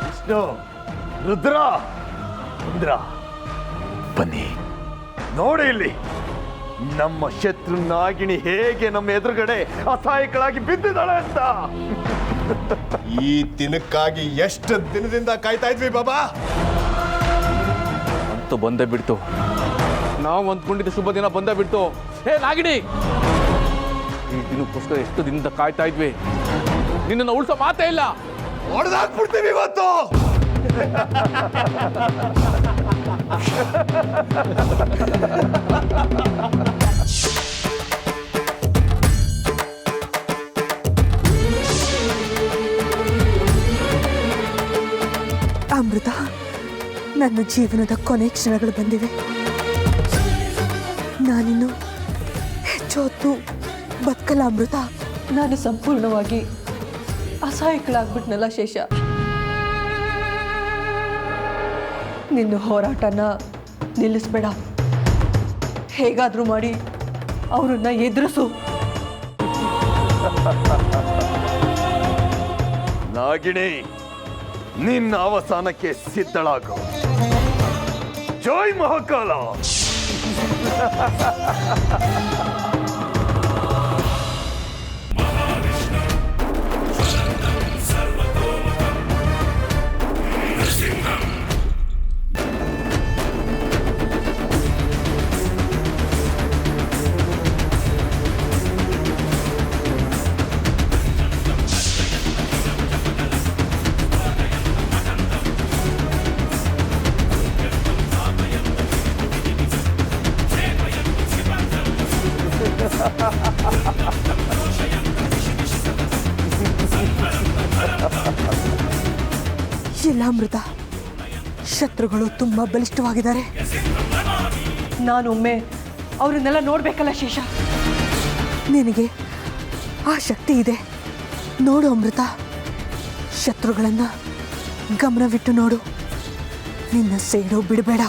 ವಿಷ್ಣು, ರುದ್ರ, ಇಂದ್ರ, ಬನ್ನಿ ನೋಡಿ ಇಲ್ಲಿ ನಮ್ಮ ಶತ್ರು ನಾಗಿಣಿ ಹೇಗೆ ನಮ್ಮ ಎದುರುಗಡೆ ಅಸಹಾಯಕಳಾಗಿ ಬಿದ್ದಿದ್ದಾಳೆ ಅಂತ. ಈ ದಿನಕ್ಕಾಗಿ ಎಷ್ಟು ದಿನದಿಂದ ಕಾಯ್ತಾ ಇದ್ವಿ ಬಾಬಾ. ಅಂತೂ ಬಂದೇ ಬಿಡ್ತು, ನಾವು ಅಂದ್ಕೊಂಡಿದ್ದ ಶುಭ ದಿನ ಬಂದೇ ಬಿಡ್ತು. ಹೇ ನಾಗಿಣಿ, ಈ ದಿನಕ್ಕೋಸ್ಕರ ಎಷ್ಟು ದಿನದಿಂದ ಕಾಯ್ತಾ ಇದ್ವಿ. ನಿನ್ನನ್ನು ಉಳಿಸೋ ಮಾತೇ ಇಲ್ಲ. ಹೊಡೆದಾಕ್ಬಿಡ್ತೀವಿ ಇವತ್ತು. ಅಮೃತ, ನನ್ನ ಜೀವನದ ಕೊನೆ ಕ್ಷಣಗಳು ಬಂದಿವೆ. ನಾನಿನ್ನು ಹೆಚ್ಚು ಹೊತ್ತು ಬದುಕಲ್ಲ ಅಮೃತ. ನಾನು ಸಂಪೂರ್ಣವಾಗಿ ಅಸಹಾಯಕಳಾಗ್ಬಿಟ್ನಲ್ಲ ಶೇಷ. ನಿನ್ನ ಹೋರಾಟನ ನಿಲ್ಲಿಸ್ಬೇಡ. ಹೇಗಾದರೂ ಮಾಡಿ ಅವರನ್ನ ಎದುರಿಸು. ನಾಗಿಣಿ, ನಿನ್ನ ಅವಸಾನಕ್ಕೆ ಸಿದ್ಧಳಾಗು. ಜೈ ಮಹಾಕಾಲ. ಇಲ್ಲ ಅಮೃತ, ಶತ್ರುಗಳು ತುಂಬಾ ಬಲಿಷ್ಠವಾಗಿದ್ದಾರೆ. ನಾನೊಮ್ಮೆ ಅವರನ್ನೆಲ್ಲ ನೋಡ್ಬೇಕಲ್ಲ ಶೇಷ. ನಿನಗೆ ಆ ಶಕ್ತಿ ಇದೆ. ನೋಡು ಅಮೃತ, ಶತ್ರುಗಳನ್ನ ಗಮನವಿಟ್ಟು ನೋಡು. ನಿನ್ನ ಸೇಡು ಬಿಡಬೇಡ.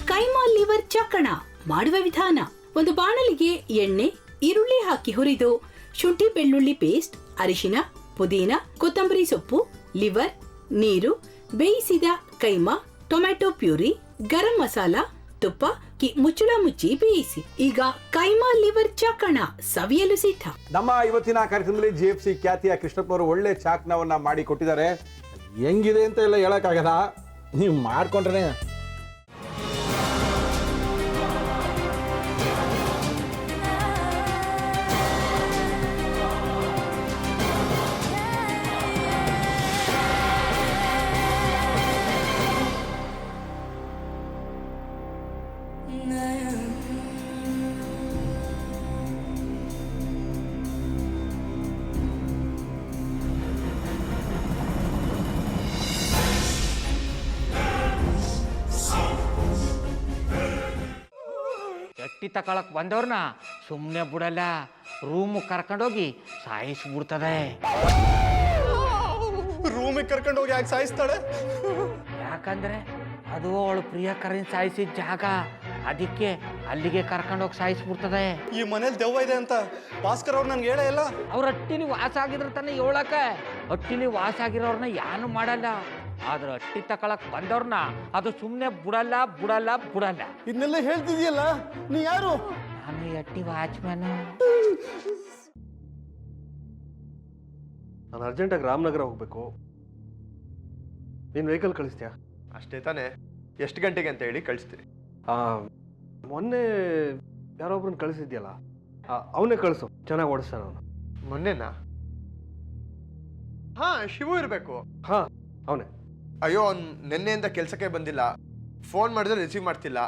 ಕೈಮಾ ಲಿವರ್ ಚಕ್ಕಣ ಮಾಡುವ ವಿಧಾನ: ಒಂದು ಬಾಣಲಿಗೆ ಎಣ್ಣೆ, ಈರುಳ್ಳಿ ಹಾಕಿ ಹುರಿದು ಶುಂಠಿ ಬೆಳ್ಳುಳ್ಳಿ ಪೇಸ್ಟ್, ಅರಿಶಿನ, ಪುದೀನ, ಕೊತ್ತಂಬರಿ ಸೊಪ್ಪು, ಲಿವರ್, ನೀರು, ಬೇಯಿಸಿದ ಕೈಮಾ, ಟೊಮ್ಯಾಟೊ ಪ್ಯೂರಿ, ಗರಂ ಮಸಾಲ, ತುಪ್ಪ ಮುಚ್ಚಳ ಮುಚ್ಚಿ ಬೇಯಿಸಿ. ಈಗ ಕೈಮಾ ಲಿವರ್ ಚಾಕಣ ಸವಿಯಲು ಸಿದ್ಧ. ನಮ್ಮ ಇವತ್ತಿನ ಕಾರ್ಯಕ್ರಮದಲ್ಲಿ GFC ಖ್ಯಾತಿಯ ಕೃಷ್ಣಪ್ಪನವರು ಒಳ್ಳೆ ಚಾಕ್ನವನ್ನ ಮಾಡಿ ಕೊಟ್ಟಿದ್ದಾರೆ. ಹೆಂಗಿದೆ ಅಂತ ಎಲ್ಲ ಹೇಳಕ್ಕಾಗಲ್ಲ, ನೀವು ಮಾಡ್ಕೊಂಡ್ರೆ. ಎಟ್ಟಿ ತಕೊಳಕ್ ಬಂದವ್ರನ್ನ ಸುಮ್ಮನೆ ಬಿಡಲ್ಲ, ರೂಮ್ ಕರ್ಕೊಂಡೋಗಿ ಸಾಯಿಸ್ಬಿಡ್ತದೆ. ರೂಮಿಗೆ ಕರ್ಕೊಂಡು ಹೋಗಿ ಯಾಕೆ ಸಾಯಿಸ್ತಾಳೆ? ಯಾಕಂದ್ರೆ ಅದು ಅವಳು ಪ್ರಿಯಕರನ್ ಸಾಯಿಸಿದ ಜಾಗ, ಅದಕ್ಕೆ ಅಲ್ಲಿಗೆ ಕರ್ಕೊಂಡೋಗಿ ಸಾಯಿಸ್ಬಿಡ್ತದೆ. ಈ ಮನೇಲಿ ದೆವ್ವ ಇದೆ ಅಂತ ಭಾಸ್ಕರ್ ಅವ್ರು ನನ್ಗೆ ಹೇಳೇ ಇಲ್ಲ. ಅವ್ರ ಹಟ್ಟಿಲಿ ವಾಸ ಆಗಿದ್ರ ತಾನೆ ಹೇಳಕ. ಹಟ್ಟಿಲಿ ವಾಸ ಆಗಿರೋರ್ನ ಯಾನು ಮಾಡಲ್ಲ, ಆದ್ರೆ ಹಟ್ಟಿ ತಕೊಳಕ್ ಬಂದವ್ರನ್ನ ಅದು ಸುಮ್ಮನೆ ಬಿಡಲ್ಲ ಬಿಡಲ್ಲ ಬಿಡಲ್ಲ. ಇದನ್ನೆಲ್ಲ ಹೇಳ್ತಿದ್ಯಲ್ಲ, ನೀ ಯಾರು? ನಾನು ಹಟ್ಟಿ ವಾಚ್ಮ್ಯಾನ್. ನಾನು ಅರ್ಜೆಂಟಾಗಿ ರಾಮನಗರ ಹೋಗ್ಬೇಕು. ನೀನು ವೆಹಿಕಲ್ ಕಳಿಸ್ತೀಯಾ? ಅಷ್ಟೇ ತಾನೆ. ಎಷ್ಟು ಗಂಟೆಗೆ ಅಂತ ಹೇಳಿ ಕಳಿಸ್ತೀನಿ. ಮೊನ್ನೆ ಯಾರೊಬ್ರನ್ನ ಕಳಿಸಿದ್ಯಲ್ಲ, ಅವನೇ ಕಳಿಸು, ಚೆನ್ನಾಗಿ ಓಡಿಸ್ತಾನ ಅವನು. ಮೊನ್ನೆನಾ? ಹಾ, ಶಿವು ಇರಬೇಕು. ಹಾ, ಅವನೇ. ಅಯ್ಯೋ, ಅವ್ನು ನಿನ್ನೆಯಿಂದ ಕೆಲಸಕ್ಕೆ ಬಂದಿಲ್ಲ. ಫೋನ್ ಮಾಡಿದ್ರೆ ರಿಸೀವ್ ಮಾಡ್ತಿಲ್ಲ.